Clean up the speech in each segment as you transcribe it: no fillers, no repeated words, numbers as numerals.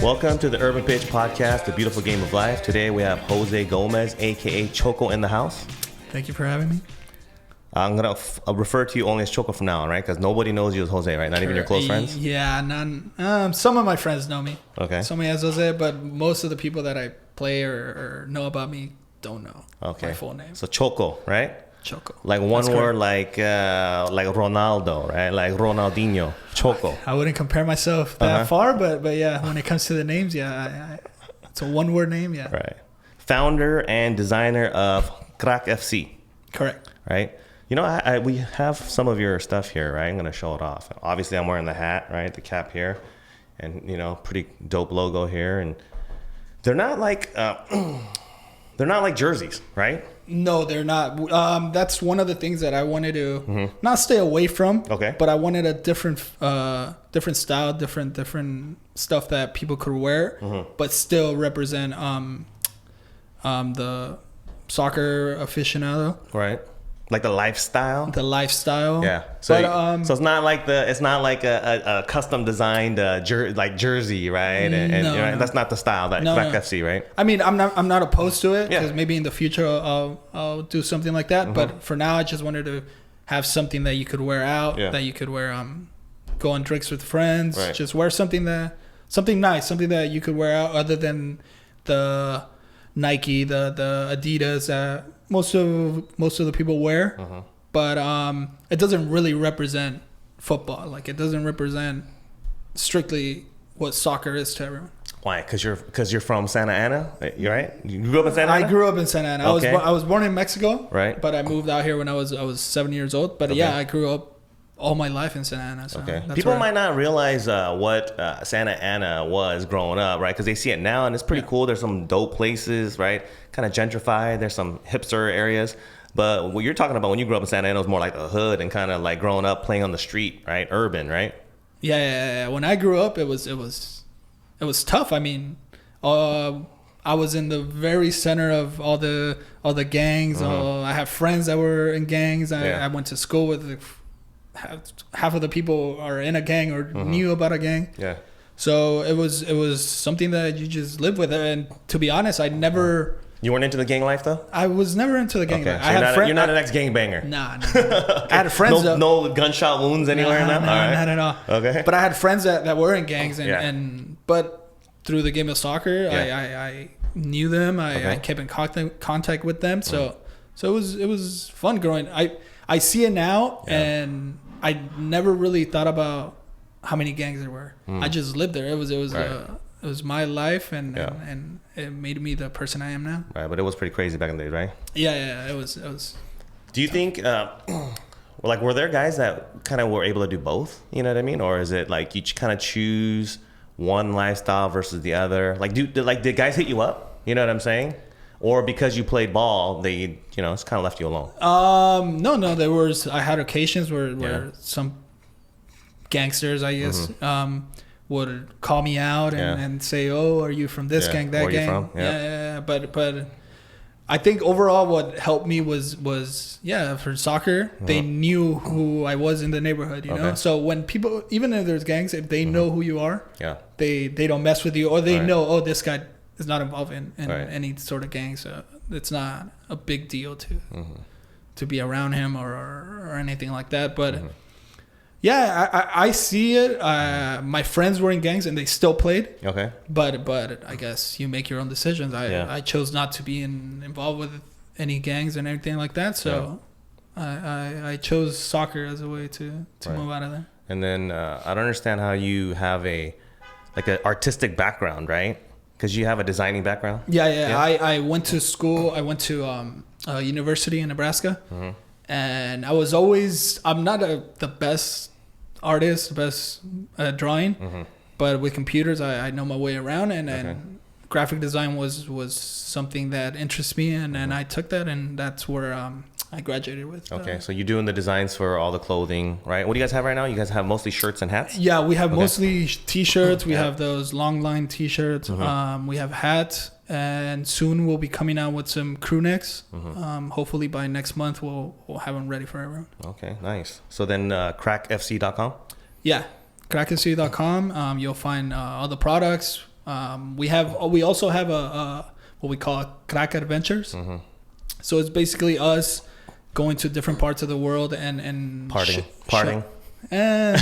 Welcome to the Urban Pitch Podcast, the beautiful game of life. Today we have Jose Gomez, a.k.a. Choco, in the house. Thank you for having me. I'm going to refer to you only as Choco from now on, right? Because nobody knows you as Jose, right? Not even your close friends? Yeah, none. Some of my friends know me. Okay. Some as Jose, but most of the people that I play or know about me don't know my full name. So Choco, right? Choco. Like one word, like Ronaldo, right? Like Ronaldinho. Choco. I wouldn't compare myself that far, but yeah, when it comes to the names, it's a one-word name, yeah. Right. Founder and designer of Crack FC. Correct. Right? You know, we have some of your stuff here, right? I'm going to show it off. Obviously, I'm wearing the hat, right? The cap here. And, you know, pretty dope logo here. And they're not like jerseys, right? No, they're not. That's one of the things that I wanted to not stay away from. Okay. But I wanted a different style, different stuff that people could wear, but still represent the soccer aficionado. Right. Like the lifestyle. Yeah. So, so it's not like a custom designed jersey, right? And no. that's not the style that Crack FC, right? I mean, I'm not opposed to it because maybe in the future I'll do something like that. But for now, I just wanted to have something that you could wear out, that you could wear, go on drinks with friends. Right. Just wear something nice, something that you could wear out, other than the Nike, the Adidas that most of the people wear, but it doesn't really represent football. Like, it doesn't represent strictly what soccer is to everyone. Why? Because you're from Santa Ana, you right? You grew up in Santa Ana? I grew up in Santa Ana. Okay. I was born in Mexico, right? But I moved out here when I was 7 years old. But I grew up all my life in Santa Ana. So people might not realize what Santa Ana was growing up, right? Because they see it now, and it's pretty cool. There's some dope places, right? Kind of gentrified. There's some hipster areas. But what you're talking about when you grew up in Santa Ana was more like the hood and kind of like growing up playing on the street, right? Urban, right? Yeah. When I grew up, it was tough. I mean, I was in the very center of all the gangs. I have friends that were in gangs. I went to school with half of the people are in a gang or knew about a gang. Yeah. So it was something that you just live with. And to be honest, I never. You weren't into the gang life, though? I was never into the gang life. You're not an ex-gangbanger? Nah. I had friends. No gunshot wounds anywhere in that? Not at all. Okay. But I had friends that were in gangs. But through the game of soccer, I knew them. I kept in contact with them. So it was fun growing. I see it now, and I never really thought about how many gangs there were. I just lived there. It was my life, and it made me the person I am now. Right, but it was pretty crazy back in the day, right? Yeah, it was. Do you think, were there guys that kind of were able to do both? You know what I mean? Or is it like you kind of choose one lifestyle versus the other? Like, did guys hit you up? You know what I'm saying? Or because you played ball, they, it's kind of left you alone? No. I had occasions where some gangsters, I guess, would call me out and say, "Oh, are you from this gang, that gang?" Are you from? Yeah. But I think overall, what helped me was for soccer, they knew who I was in the neighborhood. You know, so when people, even if there's gangs, if they know who you are, they don't mess with you, or they know, this guy is not involved in any sort of gang, so it's not a big deal to be around him or anything like that. But I see it. My friends were in gangs and they still played. Okay. But I guess you make your own decisions. I chose not to be involved with any gangs and anything like that. So I chose soccer as a way to move out of there. And then I don't understand how you have an artistic background, right? Because you have a designing background? Yeah. I went to school. I went to university in Nebraska. And I'm not the best artist, the best drawing. But with computers, I know my way around. And graphic design was something that interests me. And I took that, and that's where I graduated with. Okay, so you're doing the designs for all the clothing, right? What do you guys have right now? You guys have mostly shirts and hats? Yeah, we have mostly T-shirts. We have those long line T-shirts. We have hats, and soon we'll be coming out with some crew necks. Hopefully by next month we'll have them ready for everyone. Okay, nice. So then crackfc.com? Yeah, crackfc.com. You'll find all the products. We also have a what we call crack adventures. So it's basically us going to different parts of the world and partying.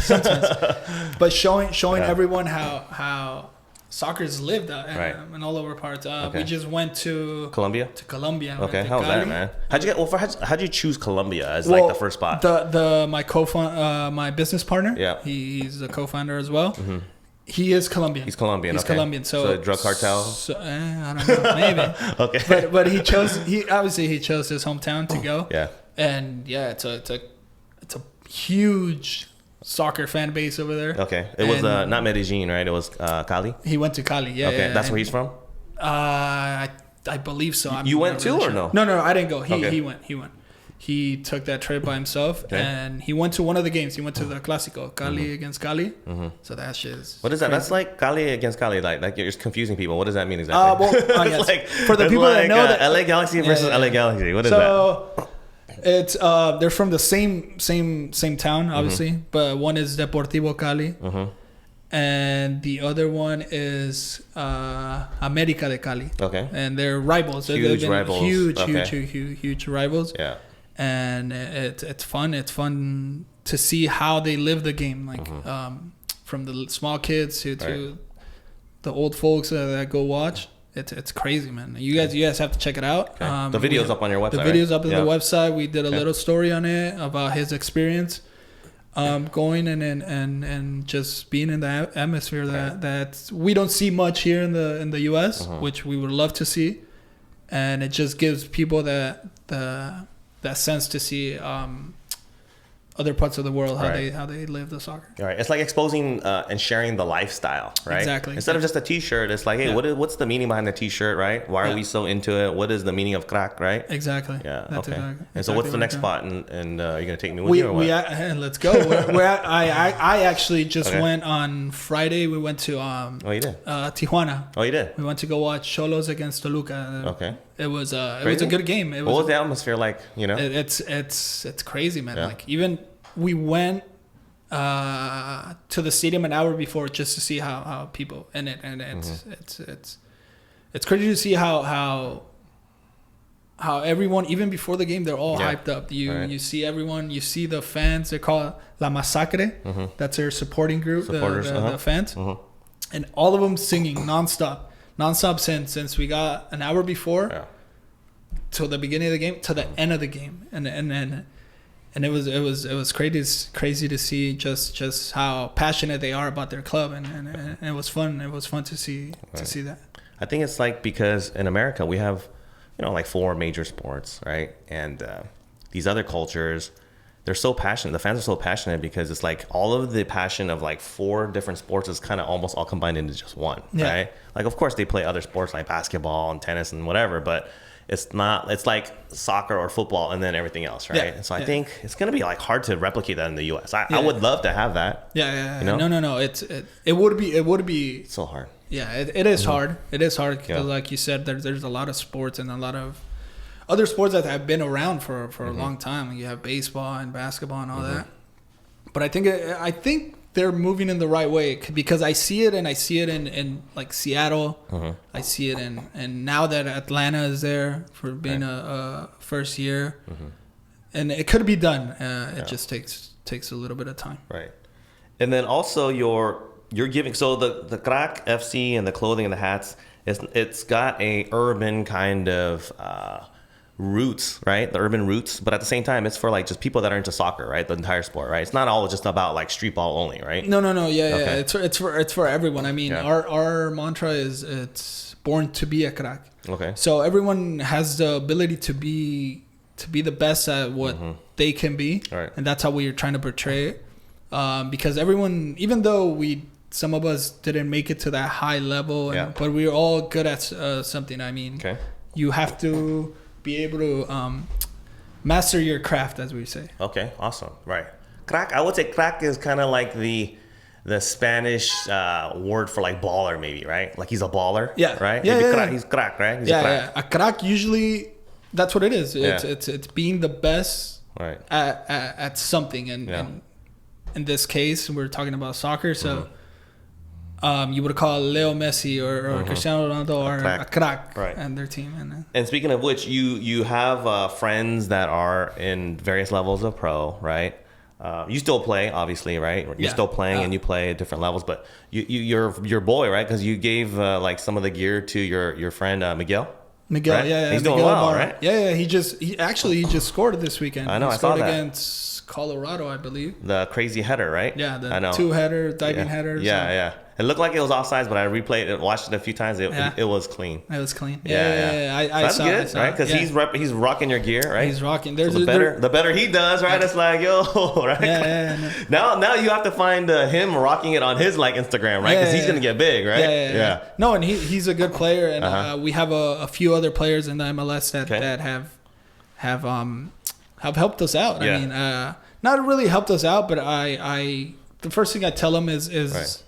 Sometimes, but showing everyone how soccer is lived in all over parts. We just went to Colombia. Okay, how was that, man? How'd you choose Colombia as like the first spot? My business partner. Yeah, he's a co-founder as well. He is Colombian. He's Colombian. Colombian. So drug cartel. I don't know, maybe. Okay. But he chose his hometown to go. Yeah. And yeah, it's a huge soccer fan base over there. Okay. It was not Medellin, right? It was Cali. He went to Cali. Yeah. Okay. That's where he's from. I believe so. You went too, or no? No, I didn't go. He went. He took that trip by himself, and he went to one of the games. He went to the Clásico, Cali against Cali. So that shit is. What is that? Crazy. That's like Cali against Cali. Like you're just confusing people. What does that mean exactly? Yes. Like, for the people that know that LA Galaxy versus LA Galaxy. What is that? So it's they're from the same town, obviously, but one is Deportivo Cali, and the other one is América de Cali. Okay. And they're rivals. Huge rivals. Huge rivals. Yeah. And it's fun. It's fun to see how they live the game, like from the small kids to the old folks that go watch. It's crazy, man. You guys have to check it out. Okay. The video's up on your website. The video's up on the website. We did a little story on it about his experience going and just being in the atmosphere that we don't see much here in the US, which we would love to see, and it just gives people that sense to see other parts of the world how they live the soccer. All right, it's like exposing and sharing the lifestyle, right? Exactly. Instead of just a T-shirt, it's like, hey, what's the meaning behind the T-shirt, right? Why are we so into it? What is the meaning of crack, right? Exactly. Yeah. That's okay. Exactly and so, what's the next spot? And are you gonna take me with you or what? Let's go. I actually just went on Friday. We went to oh, you did? Tijuana. Oh, you did? We went to go watch Cholos against Toluca. Okay. It was a good game. What was the atmosphere like? You know, it's crazy, man. Like even we went to the stadium an hour before just to see how people in it, and it's crazy to see how everyone, even before the game, they're all hyped up. You see everyone, you see the fans. They call it La Masacre. That's their supporting group, the fans, and all of them singing nonstop since we got an hour before till the beginning of the game to the end of the game, and it was crazy to see just how passionate they are about their club, and it was fun. It was fun to see that. I think it's like because in America we have, like 4 major sports, right? And these other cultures, they're so passionate. The fans are so passionate because it's like all of the passion of like 4 different sports is kind of almost all combined into just one, right? Like, of course, they play other sports like basketball and tennis and whatever, but it's like soccer or football and then everything else, right? And so I think it's going to be like hard to replicate that in the US. I would love to have that. Yeah. No. It would be it's so hard. Yeah, it is hard. It is hard because, like you said, there's a lot of sports and a lot of other sports that have been around for a long time. Like you have baseball and basketball and all that. But I think they're moving in the right way because I see it in like Seattle. I see it and now that Atlanta is there for being a first year, and it could be done. It just takes a little bit of time. Right, and then also you're giving, so the Crack FC and the clothing and the hats, it's got a urban kind of roots, right? The urban roots, but at the same time, it's for like just people that are into soccer, right? The entire sport, right? It's not all just about like street ball only, right? No. Yeah. It's for everyone. I mean, our mantra is it's born to be a crack. Okay. So everyone has the ability to be the best at what they can be, right. And that's how we are trying to portray it. Because everyone, even though some of us didn't make it to that high level, but we're all good at something. I mean, you have to be able to master your craft, as we say. Okay, awesome. Right. Crack, I would say crack is kind of like the Spanish word for like baller, maybe, right? Like he's a baller, right? He's crack, right? He's a crack. A crack usually, that's what it is. It's being the best at something, and in this case, we're talking about soccer, so you would call Leo Messi or Cristiano Ronaldo or a crack right. and their team. And speaking of which, you have friends that are in various levels of pro, right? You still play, obviously, right? You're still playing and you play at different levels, but you're your boy, right? Because you gave like some of the gear to your friend Miguel. Miguel, right? yeah, he's Miguel doing well, Ibarra. right? Yeah, he just scored this weekend. I know, he I saw scored that against Colorado, I believe. The crazy header, right? Yeah, I know. 2-header, diving header. Yeah. It looked like it was offsides, but I replayed it, watched it a few times. It was clean. It was clean. Yeah. I saw good, it, right? Because he's rocking your gear, right? He's rocking. So the better he does, right? It's like, yo, right? Yeah. Now you have to find him rocking it on his like Instagram, right? Because he's gonna get big, right? Yeah. No, and he's a good player, and we have a few other players in the MLS that have helped us out. Yeah. I mean, not really helped us out, but the first thing I tell them is right.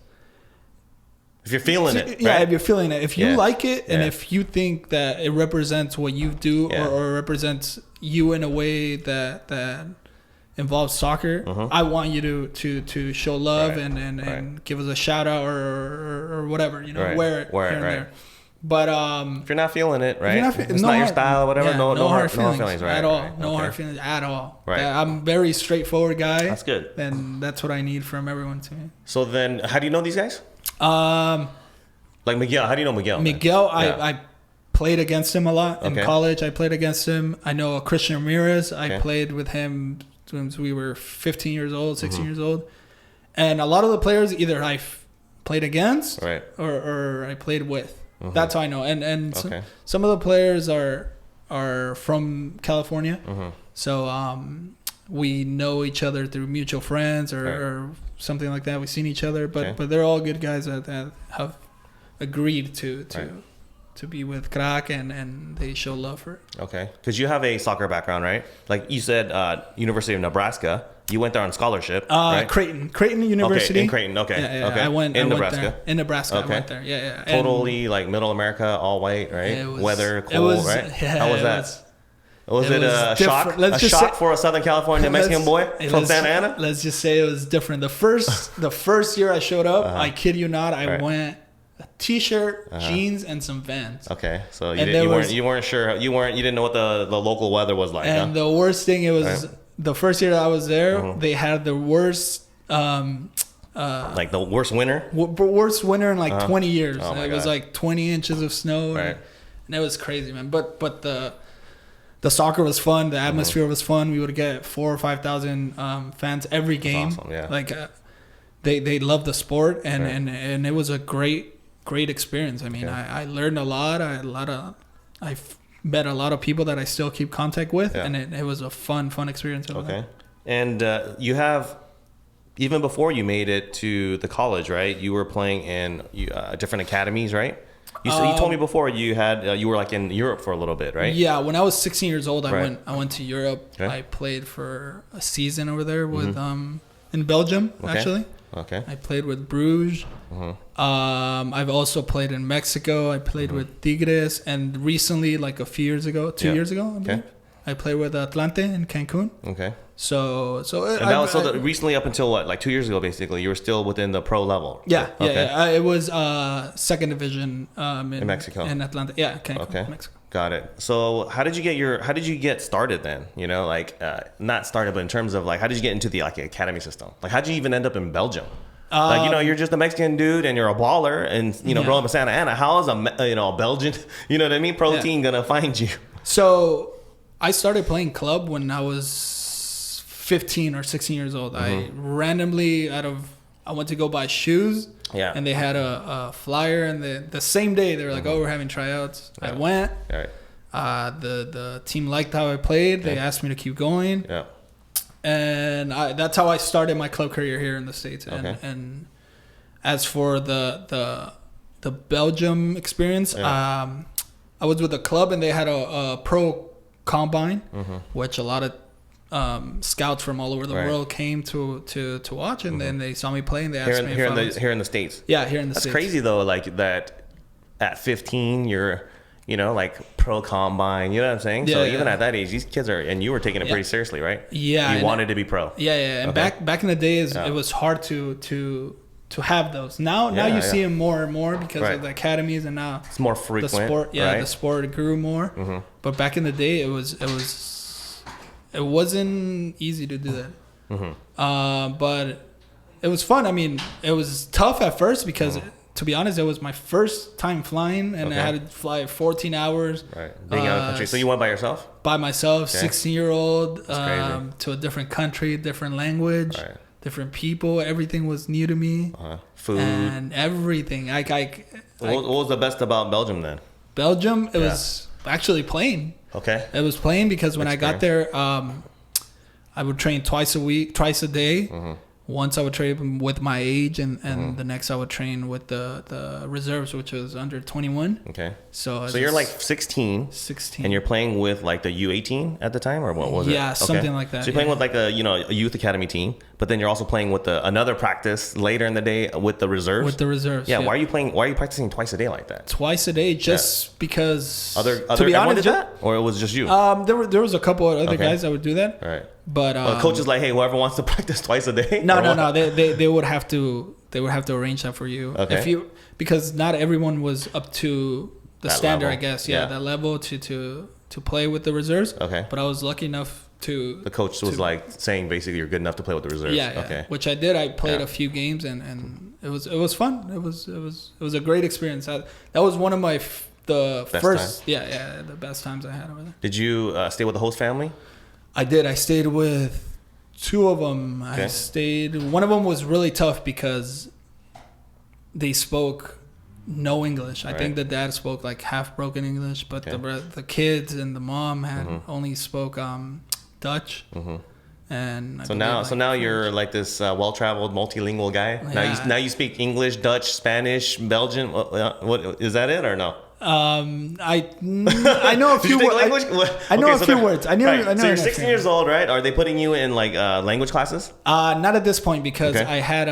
If you're feeling it, yeah, right? if you're feeling it, if you like it, and if you think that it represents what you do or represents you in a way that involves soccer, I want you to show love and give us a shout out or whatever, wear it here and there. But if you're not feeling it, right? It's no not your style or whatever. Yeah, no hard feelings, right? At all. No hard feelings at all. Right. I'm a very straightforward guy. That's good. And that's what I need from everyone to me. So then, how do you know these guys? Like Miguel. How do you know Miguel? Miguel, I played against him a lot in college. I played against him. I know Christian Ramirez. I played with him since we were 15 years old, 16 years old. And a lot of the players either I played against or I played with. That's how I know. And some of the players are from California. So we know each other through mutual friends or something like that. We've seen each other, but they're all good guys that have agreed to be with Crack and they show love for it. Okay. Because you have a soccer background, right? Like you said, University of Nebraska. You went there on scholarship, right? Creighton University. Okay, in Creighton, okay. Yeah. I went Nebraska. There. In Nebraska, I went there. Yeah. Totally like middle America, all white, right? Weather, cool, right? Yeah, how was that? Was it a shock? A shock for a Southern California Mexican boy from Santa Ana? Let's just say it was different. The first year I showed up, I kid you not, I went a t-shirt, jeans, and some Vans. Okay, so you weren't sure. You didn't know what the local weather was like. And the worst thing, it was the first year that I was there. They had the worst. Like the worst winter? Worst winter in like 20 years. Oh my it was like 20 inches of snow. And it was crazy, man. But the soccer was fun. The atmosphere was fun. We would get 4,000 or 5,000 fans every game. That's awesome, yeah. Like they loved the sport, and it was a great experience. I mean, I learned a lot. I met a lot of people that I still keep contact with, and it was a fun experience. Okay. And you have, even before you made it to the college, right? You were playing in different academies, right? You told me before you were like in Europe for a little bit, right? Yeah, when I was 16 years old, I went to Europe. Okay. I played for a season over there with in Belgium, actually. Okay. I played with Brugge. I've also played in Mexico. I played with Tigres, and recently, like a few years ago, 2 years ago, I believe, I played with Atlante in Cancun. Okay. So recently, up until what, like 2 years ago, basically, you were still within the pro level. Yeah. It was second division in Mexico, in Atlanta. Yeah, Cancun, Mexico. Got it. So how did you get started then? Not started, but in terms of like, how did you get into the like academy system? Like, how did you even end up in Belgium? You're just a Mexican dude and you're a baller and growing up in Santa Ana. How is a Belgian, pro team gonna find you? So I started playing club when I was 15 or 16 years old. I randomly I went to go buy shoes. Yeah. And they had a flyer, and the same day they were like, "Oh, we're having tryouts." Yeah. I went. All right. The team liked how I played. They asked me to keep going. Yeah. And that's how I started my club career here in the States. And as for the Belgium experience, I was with a club, and they had a pro combine, which a lot of scouts from all over the world came to watch, and then they saw me play, and they asked me here in the States. Yeah, here in the States. That's crazy though, like that at 15 you're like pro combine, you know what I'm saying? So even at that age, these kids and you were taking it pretty seriously, right? Yeah. You wanted to be pro. Yeah. And back in the days, it was hard to to have those. Now you see them more and more because of the academies, and now it's more frequent. The sport, right? The sport grew more. Mm-hmm. But back in the day, it wasn't easy to do that. Mm-hmm. But it was fun. I mean, it was tough at first because, to be honest, it was my first time flying, and I had to fly 14 hours. Right, being out of the country. So you went by yourself? By myself, 16-year-old, to a different country, different language. Right. Different people, everything was new to me. Food and everything. What was the best about Belgium then? Belgium, it was actually playing. Okay. It was playing because when I got there, I would train twice a day. Mm-hmm. Once I would train with my age, and the next I would train with the reserves, which was under 21. Okay. So you're like 16. And you're playing with like the U18 at the time, or what was it? Yeah, something like that. So you're playing with like a youth academy team, but then you're also playing with another practice later in the day with the reserves. With the reserves. Yeah. Why are you practicing twice a day like that? Twice a day, just because. To be honest, did that, or it was just you? There was a couple of other guys that would do that. Right. But the coach is like, hey, whoever wants to practice twice a day. No. They would have to arrange that for you. Okay. Because not everyone was up to the standard, level. I guess. Yeah, that level to play with the reserves. Okay. But I was lucky enough to. The coach was like saying basically you're good enough to play with the reserves. Yeah. Okay. Which I did. I played a few games and it was fun. It was a great experience. That was one of my the best times I had over there. Did you stay with the host family? I did. I stayed with two of them. Okay. One of them was really tough because they spoke no English. I think the dad spoke like half broken English, but the kids and the mom had only spoke Dutch. Mm-hmm. And so now you're like this well-traveled multilingual guy. Yeah. Now you speak English, Dutch, Spanish, Belgian. What is that it or no? I know a few words. I know a few words. I know. So you're 16 years old, right? Are they putting you in like language classes? Not at this point because I had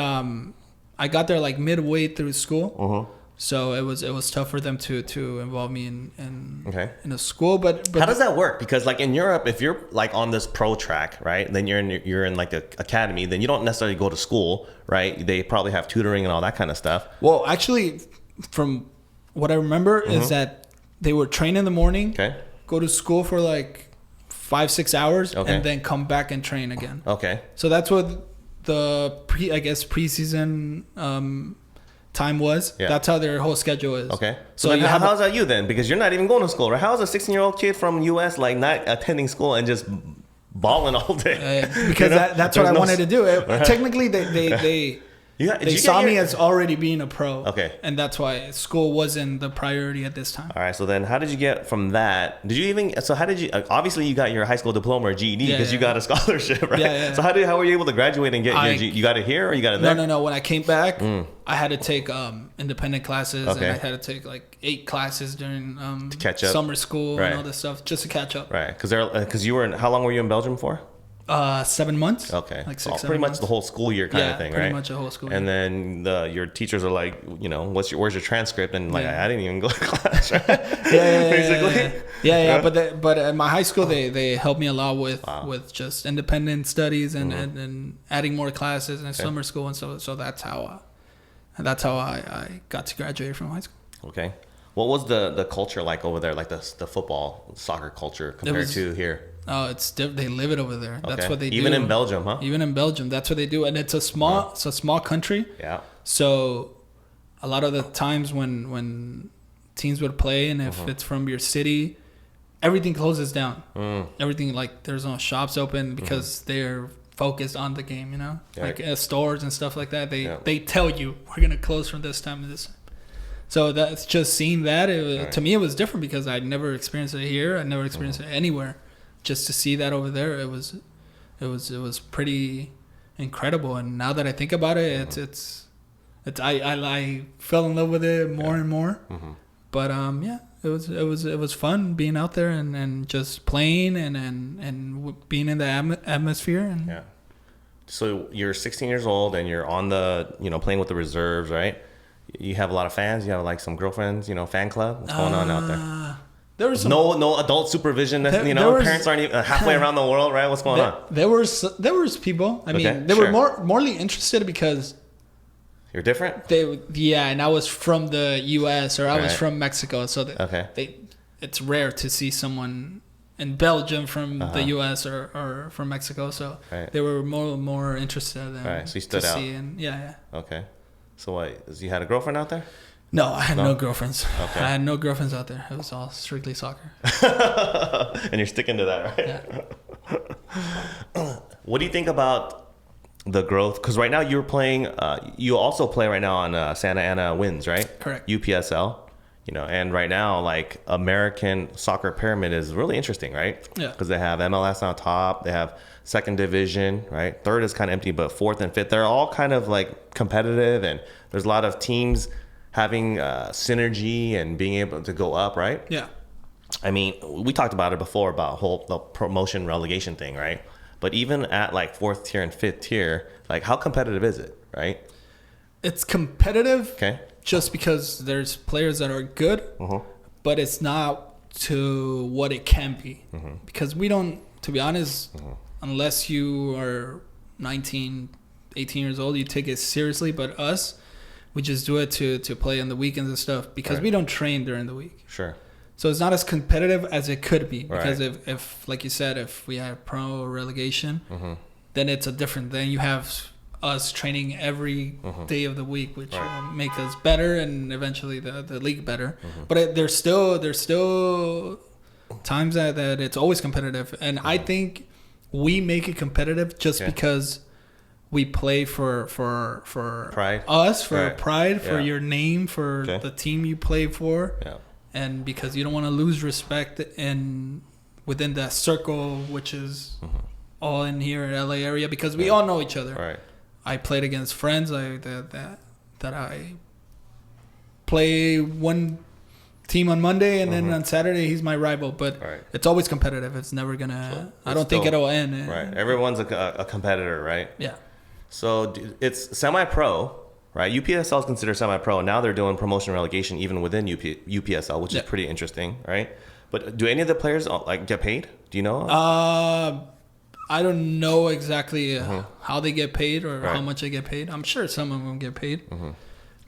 I got there like midway through school. So it was tough for them to involve me in a school. But how does that work? Because like in Europe, if you're like on this pro track, right, then you're in like the academy, then you don't necessarily go to school, right? They probably have tutoring and all that kind of stuff. Well, actually, from what I remember is that they would train in the morning, go to school for like 5-6 hours, and then come back and train again. Okay. So that's what the preseason time was. Yeah. That's how their whole schedule is. Okay. So then how's that you then? Because you're not even going to school, right? How is a 16-year-old kid from US like not attending school and just balling all day? Because that's what I wanted to do. Technically, they saw me as already being a pro. Okay. And that's why school wasn't the priority at this time. All right. So then how did you get from that? Obviously you got your high school diploma or GED because you got a scholarship, right? Yeah. So how were you able to graduate and get you got it here or you got it there? No. When I came back, I had to take independent classes and I had to take like 8 classes during to catch up. Summer school and all this stuff just to catch up. Right. Because you were how long were you in Belgium for? 7 months. Okay. Like 6, pretty much months. The whole school year kind of thing, right? Pretty much a whole school year. And then your teachers are like, where's your transcript? And like, I didn't even go to class, right? Basically. Yeah. But at my high school, they helped me a lot with just independent studies and adding more classes and summer school. And so that's how I got to graduate from high school. Okay. What was the culture like over there? Like the football, soccer culture compared to here? Oh, it's different. They live it over there. Okay. That's what they do. Even in Belgium, huh? Even in Belgium, that's what they do, and it's a small country. Yeah. So, a lot of the times when teams would play, and if it's from your city, everything closes down. Everything there's no shops open because they're focused on the game. Like stores and stuff like that. They tell you we're gonna close from this time to this time. So that's just seeing that. To me, it was different because I'd never experienced it here. I'd never experienced it anywhere. Just to see that over there, it was pretty incredible. And now that I think about it, I fell in love with it more and more. But it was fun being out there and just playing and being in the atmosphere. And So you're 16 years old and you're on the playing with the reserves, right? You have a lot of fans. You have like some girlfriends. Fan club. What's going on out there? There was no adult supervision. Parents aren't even halfway around the world, right? What's going on? There was people. I mean, they were morely interested because You're different? And I was from the U.S. or I was from Mexico. So it's rare to see someone in Belgium from the U.S. or from Mexico. So they were more interested in so you stood out. Okay. So what? You had a girlfriend out there? No, I had no girlfriends. Okay. I had no girlfriends out there. It was all strictly soccer. And you're sticking to that, right? Yeah. What do you think about the growth? Because right now you're playing, you also play right now on Santa Ana Winds, right? Correct. UPSL. And right now, like, American soccer pyramid is really interesting, right? Yeah. Because they have MLS on top, they have second division, right? Third is kind of empty, but fourth and fifth, they're all kind of like competitive, and there's a lot of teams having synergy and being able to go up, right? Yeah. I mean, we talked about it before about the promotion relegation thing, right? But even at like fourth tier and fifth tier, like, how competitive is it, right? It's competitive. Okay. Just because there's players that are good, but it's not to what it can be. Because we don't, to be honest, unless you are 19, 18 years old, you take it seriously. But us, we just do it to play on the weekends and stuff because we don't train during the week. Sure. So it's not as competitive as it could be. Because if like you said, if we have pro relegation, then it's a different thing. You have us training every day of the week, which will make us better and eventually the league better. But there's still times that it's always competitive, and I think we make it competitive just because we play for pride, pride, for your name, for the team you play for, and because you don't want to lose respect within that circle, which is all in here in LA area, because we all know each other. Right. I played against friends that I play one team on Monday, and then on Saturday he's my rival. But it's always competitive. It's never gonna. I don't think it'll end. Right. Everyone's a competitor, right? Yeah. So it's semi-pro, right? UPSL is considered semi-pro. Now they're doing promotion relegation even within UPSL, which is pretty interesting, right? But do any of the players like get paid? Do you know? I don't know exactly how they get paid or how much they get paid. I'm sure some of them get paid,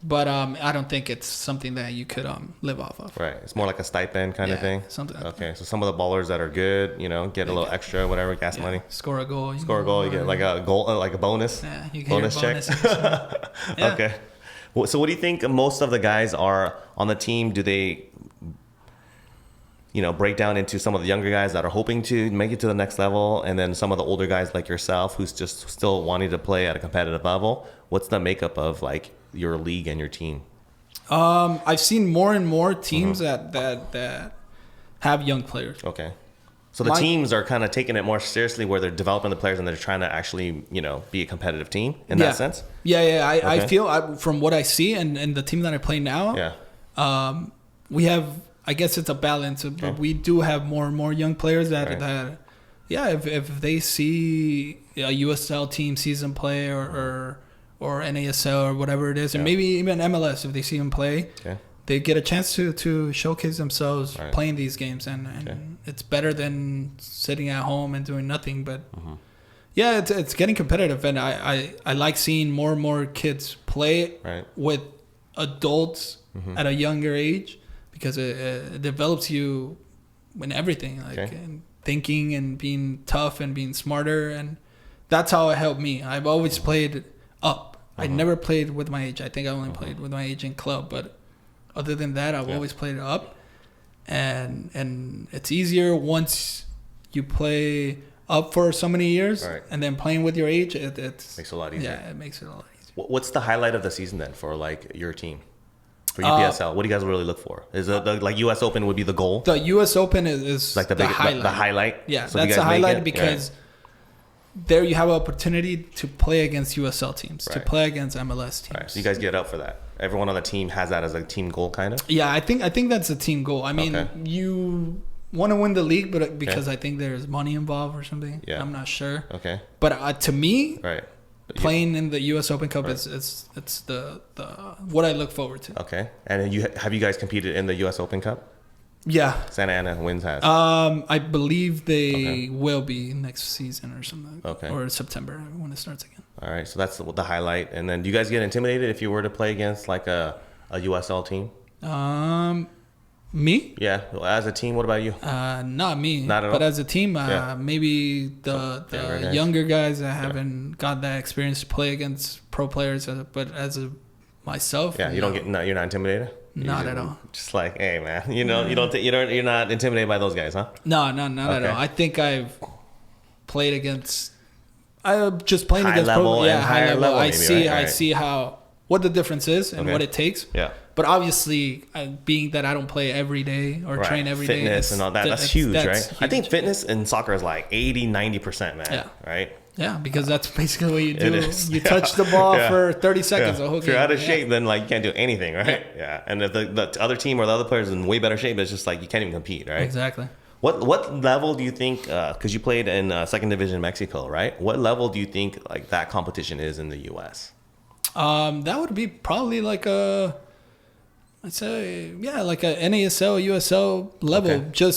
but I don't think it's something that you could live off of. Right. It's more like a stipend kind of thing. Something like that. So some of the ballers that are good, get a little extra, whatever, gas money. Score a goal. You get like a goal, like a bonus. Yeah, you get bonus check. Okay. So what do you think most of the guys are on the team? Do they break down into some of the younger guys that are hoping to make it to the next level, and then some of the older guys like yourself who's just still wanting to play at a competitive level? What's the makeup of like your league and your team? I've seen more and more teams that have young players. Okay. So the teams are kind of taking it more seriously, where they're developing the players and they're trying to actually, be a competitive team in that sense? Yeah. I feel from what I see and the team that I play now, we have, I guess it's a balance, but we do have more and more young players that if they see a USL team season play or NASL or whatever it is, and maybe even MLS, if they see them play, they get a chance to showcase themselves playing these games, and it's better than sitting at home and doing nothing. But it's getting competitive, and I like seeing more and more kids play with adults at a younger age. Because it develops you in everything, like in thinking and being tough and being smarter, and that's how it helped me. I've always played up. I never played with my age. I think I only played with my age in club, but other than that, I've always played up. And it's easier once you play up for so many years, and then playing with your age, it makes it a lot easier. Yeah, it makes it a lot easier. What's the highlight of the season then for like your team? For UPSL, what do you guys really look for? Is it like U.S. Open would be the goal? The U.S. Open is like the highlight. The highlight? Yeah, so that's the highlight because there you have an opportunity to play against USL teams, to play against MLS teams. Right. So you guys get up for that. Everyone on the team has that as a team goal, kind of? Yeah, I think that's a team goal. I mean, you want to win the league, but because I think there's money involved or something. Yeah. I'm not sure. Okay. But to me... Playing in the U.S. Open Cup it's the what I look forward to. Okay, and have you guys competed in the U.S. Open Cup? Yeah. Santa Ana Winds has. I believe they will be next season or something. Okay. Or September when it starts again. All right, so that's the highlight. And then do you guys get intimidated if you were to play against like a USL team? Me? Yeah, as a team, what about you? Not me. Not at all? But as a team, maybe the younger guys that haven't got that experience to play against pro players. But as myself, you don't get you're not intimidated. Not at all. Just like, hey man, you're not intimidated by those guys, huh? No, not at all. I think I've played against. I'm just playing against high level. I see. Right? I see what the difference is and what it takes. Yeah. But obviously, being that I don't play every day or train every day. Fitness and all that, that's huge, right? Huge. I think fitness in soccer is like 80-90%, man. Yeah. Right? Yeah, because that's basically what you do. You touch the ball for 30 seconds. If you're out of shape, then like you can't do anything, right? Yeah. And if the other team or the other players in way better shape, it's just like you can't even compete, right? Exactly. What level do you think, because you played in second division in Mexico, right? What level do you think like that competition is in the U.S.? That would be probably like I'd say, like a NASL, USL level. Okay.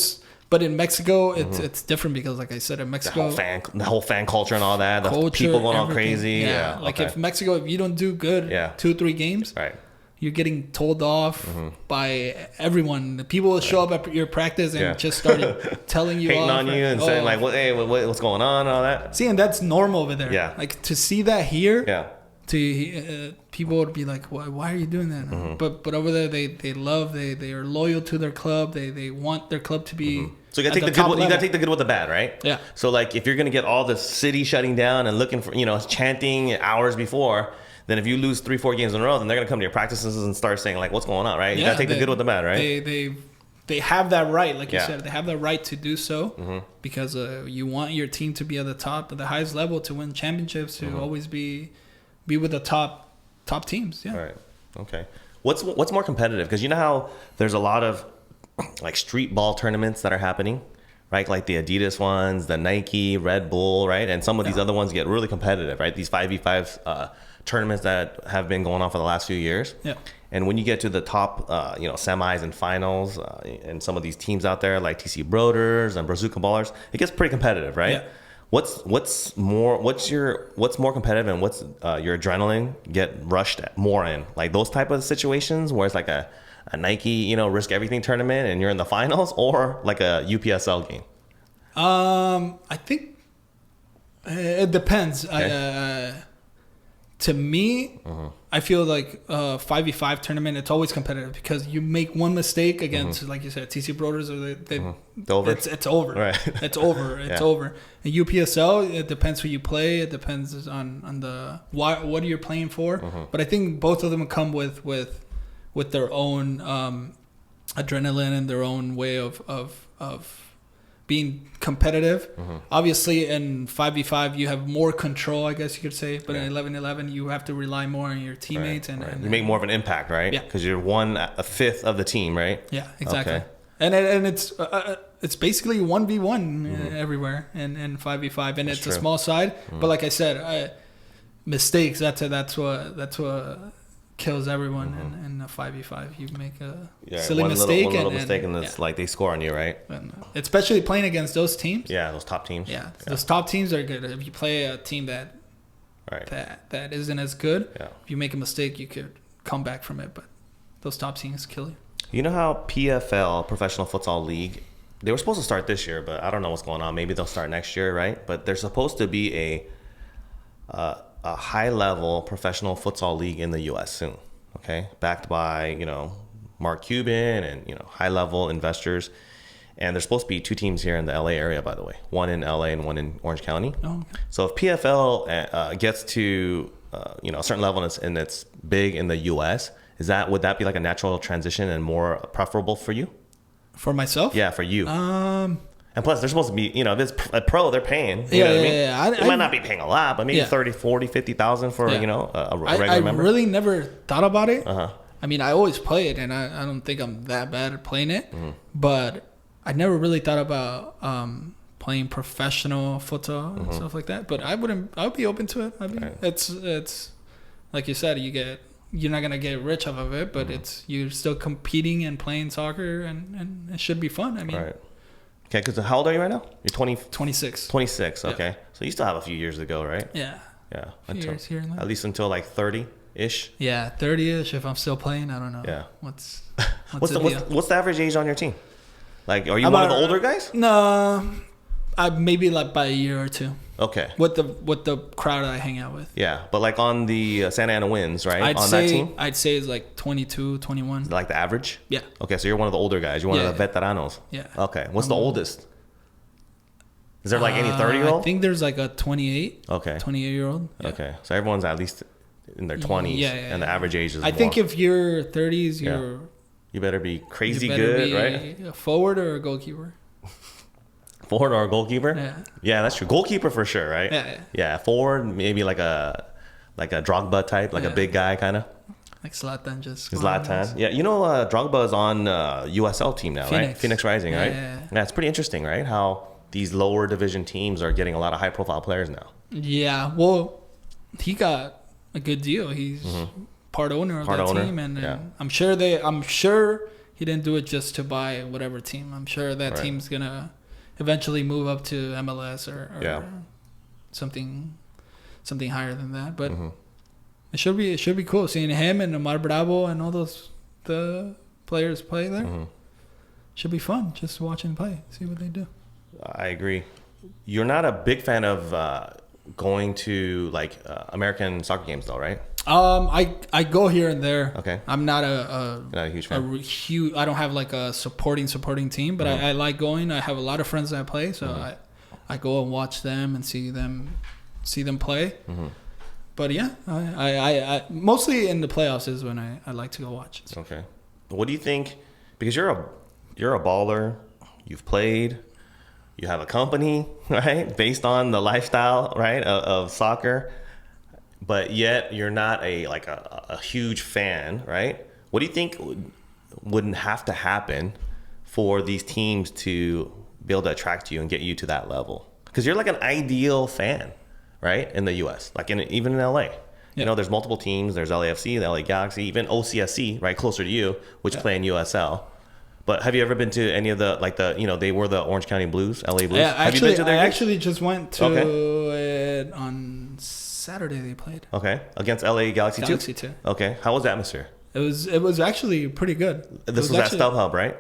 But in Mexico, it's different because, like I said, in Mexico, the whole fan culture and all that, the people going all crazy. Yeah. If Mexico, if you don't do good, 2-3 games, right, you're getting told off by everyone. The people will show up at your practice and just start telling you hating off on you and saying like, what's going on and all that. See, and that's normal over there. Yeah. Like to see that here. Yeah. People would be like, why are you doing that? But over there, they love, they are loyal to their club. They want their club to be. So you gotta take the good with the bad, right? Yeah. So like if you're gonna get all the city shutting down and looking for chanting hours before, then if you lose 3-4 games in a row, then they're gonna come to your practices and start saying like, what's going on, right? You gotta take the good with the bad, right? They have that right, like you said, they have the right to do so because you want your team to be at the top, at the highest level, to win championships, to always be with the top teams. Yeah. All right. Okay. What's more competitive? Because you know how there's a lot of like street ball tournaments that are happening, right? Like the Adidas ones, the Nike, Red Bull, right? And some of these other ones get really competitive, right? These 5v5 tournaments that have been going on for the last few years. Yeah. And when you get to the top, semis and finals, and some of these teams out there like TC Broders and Brazuca Ballers, it gets pretty competitive, right? Yeah. What's more competitive, and what's your adrenaline get rushed at more in, like those type of situations where it's like a Nike risk everything tournament and you're in the finals, or like a UPSL game? I think it depends. Okay. To me, I feel like 5v5 tournament, it's always competitive because you make one mistake against, like you said, TC Broders, or it's over. Right. It's over. It's over. And UPSL, it depends who you play. It depends on the what you're playing for. But I think both of them come with their own adrenaline and their own way of being competitive. Obviously, in 5v5, you have more control, I guess you could say. But in 11-11, you have to rely more on your teammates. Right. And you make more of an impact, right? Yeah. Because you're a fifth of the team, right? Yeah, exactly. Okay. And it's basically 1v1 everywhere in 5v5. And it's a small side. But like I said, mistakes, that's what kills everyone in a 5v5. You make a silly mistake, one little mistake, and it's like they score on you, right? And especially playing against those teams. Yeah, those top teams. Yeah, those top teams are good. If you play a team that isn't as good, if you make a mistake, you could come back from it. But those top teams kill you. You know how PFL, Professional Futsal League, they were supposed to start this year, but I don't know what's going on. Maybe they'll start next year, right? But they're supposed to be a high-level professional futsal league in the U.S. soon, okay? Backed by, Mark Cuban and, high-level investors. And there's supposed to be 2 teams here in the L.A. area, by the way. One in L.A. and one in Orange County. Oh, okay. So if PFL gets to, a certain level and it's big in the U.S., would that be like a natural transition and more preferable for you? For myself? Yeah, for you. And plus, they're supposed to be, if it's a pro, they're paying. You know what I mean? Yeah. They might not be paying a lot, but maybe 30, 40, 50,000 for, a regular member. I really never thought about it. I mean, I always play it, and I don't think I'm that bad at playing it. But I never really thought about playing professional futsal and stuff like that. But I would be open to it. It's like you said, you get you're not gonna get rich off of it, but you're still competing and playing soccer, and it should be fun. I mean, right. Okay, because how old are you right now? You're 26. 26. Okay, yeah. So you still have a few years to go, right? Yeah. Yeah. Years here and there. At least until like 30-ish. Yeah, 30-ish. If I'm still playing, I don't know. Yeah. What's the average age on your team? Like, are you one of the older guys? No, maybe like by a year or two. Okay. With the crowd I hang out with. Yeah, but like on the Santa Ana Winds, right? That team? I'd say it's like 22, 21. Like the average? Yeah. Okay, so you're one of the older guys. You're one of the veteranos. Yeah. Okay. What's the oldest? Is there like any 30-year-old? I think there's like a 28. Okay. 28-year-old. Yeah. Okay. So everyone's at least in their 20s. Yeah, and the average age is I think if you're 30s, you better be crazy good, right? A forward or a goalkeeper. Forward or a goalkeeper? Yeah. Yeah, that's true. Goalkeeper for sure, right? Yeah. Forward, maybe like a Drogba type, like a big guy kind of. Like Zlatan Zlatan. Yeah, Drogba is on USL team now, right? Phoenix Rising, right? Yeah, it's pretty interesting, right? How these lower division teams are getting a lot of high profile players now. Yeah, well, he got a good deal. He's part owner of that team, and I'm sure he didn't do it just to buy whatever team. I'm sure that team's gonna eventually move up to MLS or something higher than that. But it should be cool seeing him and Omar Bravo and all the players play there. Should be fun just watching play, see what they do. I agree. You're not a big fan of going to like American soccer games though, right? I go here and there. Okay. I'm not not a huge fan. I don't have like a supporting team, but I like going. I have a lot of friends that play, so I go and watch them and see them play. But yeah, I mostly in the playoffs is when I like to go watch. So. Okay. What do you think? Because you're a baller. You've played. You have a company, right? Based on the lifestyle, right, of soccer. But yet you're not a huge fan, right? What do you think wouldn't have to happen for these teams to be able to attract you and get you to that level? Because you're like an ideal fan, right? In the U.S., like even in L.A. Yeah. There's multiple teams. There's LAFC, the LA Galaxy, even OCSC, right, closer to you, which play in USL. But have you ever been to any of they were the Orange County Blues, LA Blues? Yeah, have you been to their I actually just went to it on Saturday. They played. Okay, against LA Galaxy 2? Galaxy 2. Okay, how was the atmosphere? It was actually pretty good. This was at StubHub, right?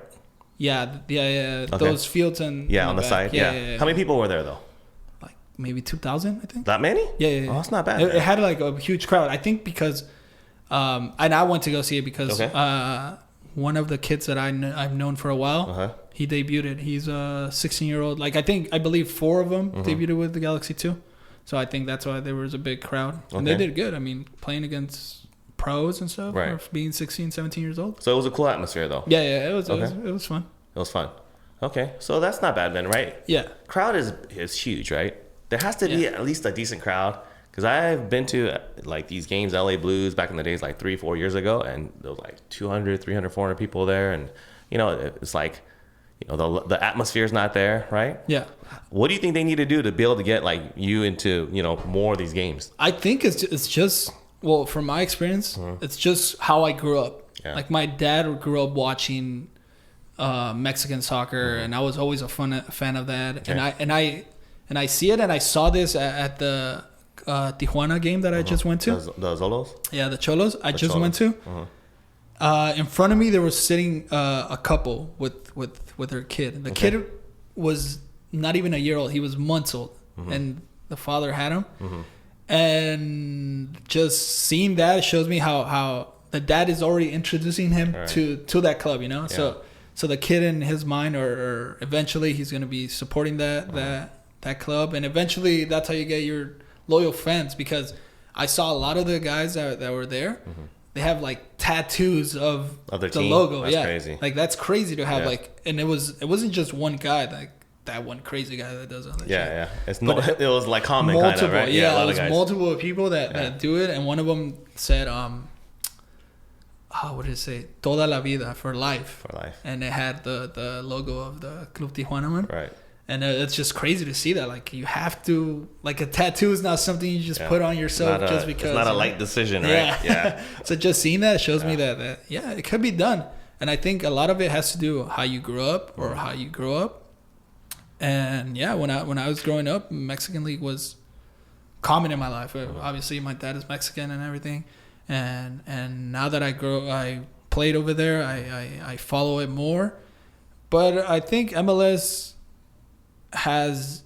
Yeah. Okay. Those fields on the side. Yeah. How many people were there though? Like maybe 2,000, I think. That many? Yeah. Oh, that's not bad. It had like a huge crowd. I think because, and I went to go see it because one of the kids that I've known for a while, he debuted. He's a 16-year-old. Like I believe 4 of them debuted with the Galaxy 2. So I think that's why there was a big crowd. And they did good. I mean, playing against pros and stuff, or being 16, 17 years old. So it was a cool atmosphere though. Yeah, it was fun. It was fun. Okay, so that's not bad then, right? Yeah. Crowd is huge, right? There has to be at least a decent crowd. Because I've been to like these games, LA Blues, back in the days, like 3-4 years ago, and there was like 200, 300, 400 people there. And, it's like, the atmosphere's not there, right? Yeah. What do you think they need to do to be able to get like you into, more of these games? I think it's just, well, from my experience, it's just how I grew up. Yeah. Like my dad grew up watching Mexican soccer, and I was always a fan of that. Okay. And I see it, and I saw this at the Tijuana game that I just went to. The Zolos? Yeah, the Cholos. I just went to. In front of me, there was sitting a couple with their kid. The kid was not even a year old. He was months old, and the father had him. And just seeing that shows me how the dad is already introducing him to that club. Yeah. So the kid in his mind, or eventually he's going to be supporting that club, and eventually that's how you get your loyal fans. Because I saw a lot of the guys that were there. They have like tattoos of the team logo. That's crazy. Like that's crazy to have and it wasn't just one guy, like that one crazy guy that does all that. Yeah. It was like common kind of, right? Yeah, it was multiple people that do it, and one of them said what did it say? Toda la vida, for life. For life. And it had the logo of the Club Tijuana one. Right. And it's just crazy to see that. Like, you have to, like, a tattoo is not something you just put on yourself just because. It's not a light decision, right? Yeah. So just seeing that shows me that it could be done. And I think a lot of it has to do with how you grew up or how you grow up. And yeah, when I was growing up, Mexican League was common in my life. Obviously, my dad is Mexican and everything. And now that I played over there, I follow it more. But I think MLS has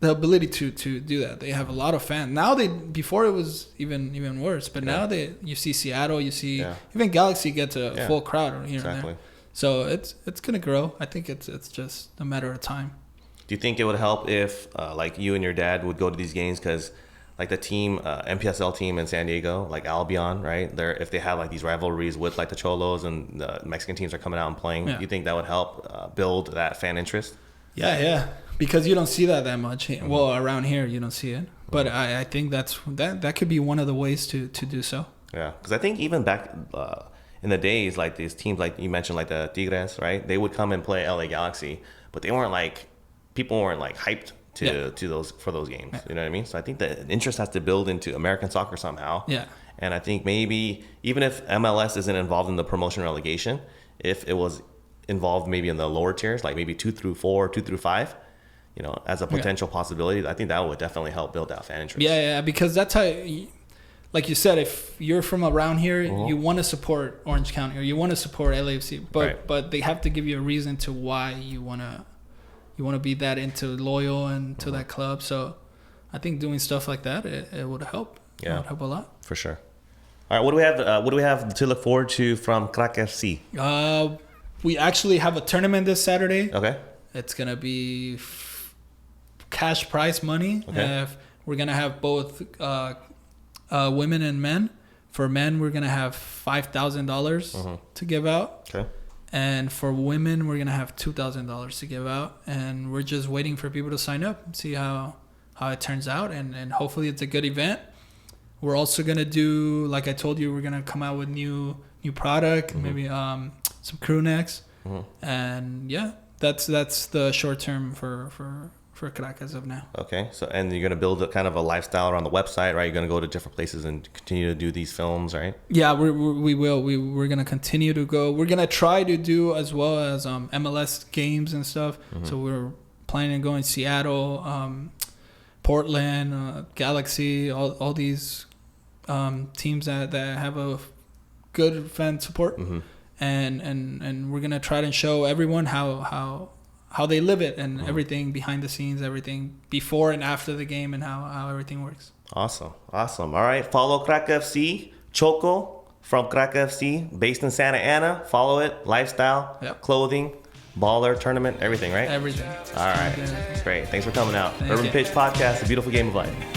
the ability to do that. They have a lot of fans now. Before it was even worse, but now you see Seattle, you see even Galaxy gets a full crowd here and there. So it's gonna grow. I think it's just a matter of time. Do you think it would help if like you and your dad would go to these games? Because like the team, MPSL team in San Diego, like Albion, right? If they have like these rivalries with like the Cholos and the Mexican teams are coming out and playing, do you think that would help build that fan interest? Yeah. Because you don't see that much. Well, around here you don't see it. But I think that could be one of the ways to do so. Yeah, because I think even back in the days, like these teams, like you mentioned, like the Tigres, right? They would come and play LA Galaxy, but people weren't like hyped for those games. You know what I mean? So I think the interest has to build into American soccer somehow. Yeah. And I think maybe even if MLS isn't involved in the promotion relegation, if it was involved maybe in the lower tiers, like maybe 2 through 4, 2 through 5, as a potential possibility, I think that would definitely help build that fan interest. Yeah, because that's how, like you said, if you're from around here, you want to support Orange County or you want to support LAFC, but they have to give you a reason to why you want to be that loyal and to that club. So I think doing stuff like that, it would help. Yeah, it would help a lot. For sure. All right, what do we have to look forward to from Crack FC? We actually have a tournament this Saturday. Okay. It's gonna be cash prize money. Okay. We're gonna have both women and men. For men, we're gonna have $5,000 to give out. Okay. And for women, we're gonna have $2,000 to give out. And we're just waiting for people to sign up and see how it turns out. And hopefully it's a good event. We're also gonna do, like I told you, we're gonna come out with new product, maybe some crew necks, and yeah, that's the short term for Crack as of now. Okay, so and you're gonna build a kind of a lifestyle around the website, right? You're gonna go to different places and continue to do these films, right? Yeah, we will. We're gonna continue to go. We're gonna try to do as well as MLS games and stuff. So we're planning on going to Seattle, Portland, Galaxy, all these teams that have a good fan support, and we're gonna try to show everyone how they live it and everything behind the scenes, everything before and after the game, and how everything works. Awesome. All right, follow Crack FC, Choco from Crack FC, based in Santa Ana. Follow it, lifestyle, clothing, baller, tournament, everything, right? Everything. All right, great. Thanks for coming out. Urban Pitch Podcast, A Beautiful Game of Life.